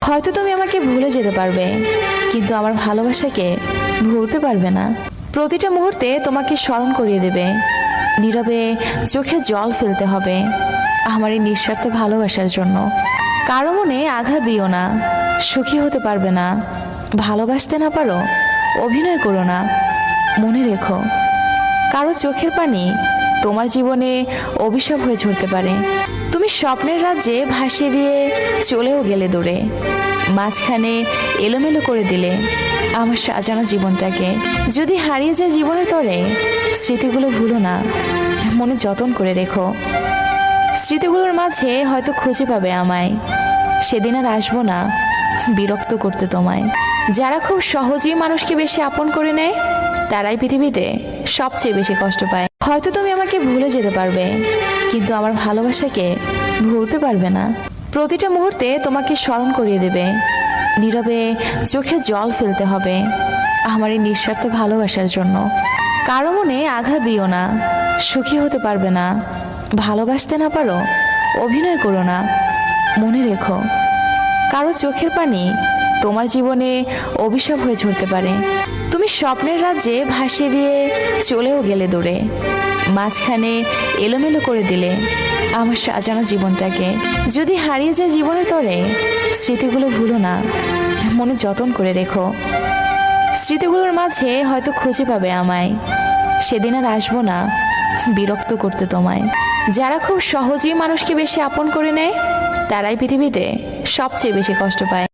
হয়তো তুমি আমাকে ভুলে যেতে পারবে, কিন্তু আমার ভালোবাসাকে ভুলতে পারবে না। প্রতিটা মুহূর্তে তোমাকে স্মরণ করিয়ে দেবে, নীরবে চোখে জল ফেলতে হবে আমার এই নিঃস্বার্থ ভালোবাসার জন্য। কারো মনে আঘাত দিও না, সুখী হতে পারবে না। ভালোবাসতে না পারো, অভিনয় করো না। মনে রেখো, কারো চোখের পানি তোমার জীবনে অভিশাপ হয়ে ঝরতে পারে। তুমি স্বপ্নের রাজ্যে ভাসিয়ে দিয়ে চলেও গেলে দূরে, মাঝখানে এলোমেলো করে দিলে আমার সাজানো জীবনটাকে। যদি হারিয়ে যায় জীবনের তরে, স্মৃতিগুলো ভুলো না, মনে যতন করে রেখো। স্মৃতিগুলোর মাঝে হয়তো খুঁজে পাবে আমায়। সেদিন আর আসবো না বিরক্ত করতে তোমায়। যারা খুব সহজেই মানুষকে বেশি আপন করে নেয়, তারাই পৃথিবীতে সবচেয়ে বেশি কষ্ট পায়। হয়তো তুমি আমাকে ভুলে যেতে পারবে, কিন্তু আমার ভালোবাসাকে ভুলতে পারবে না। প্রতিটা মুহূর্তে তোমাকে স্মরণ করিয়ে দেবে, নীরবে চোখে জল ফেলতে হবে আমার এই নিঃস্বার্থ ভালোবাসার জন্য। কারো মনে আঘাত দিও না, সুখী হতে পারবে না। ভালোবাসতে না পারো, অভিনয় করো না। মনে রেখো, কারো চোখের পানি তোমার জীবনে অভিশাপ হয়ে ঝরতে পারে। তুমি স্বপ্নের রাজ্যে ভাসিয়ে দিয়ে চলেও গেলে দূরে, মাঝখানে এলোমেলো করে দিলে আমার সাজানো জীবনটাকে। যদি হারিয়ে যায় জীবনের তরে, স্মৃতিগুলো ভুলো না, মনে যতন করে রেখো। স্মৃতিগুলোর মাঝে হয়তো খুঁজে পাবে আমায়। সেদিন আর আসবো না বিরক্ত করতে তোমায়। যারা খুব সহজেই মানুষকে বেশি আপন করে নেয়, তারাই পৃথিবীতে সবচেয়ে বেশি কষ্ট পায়।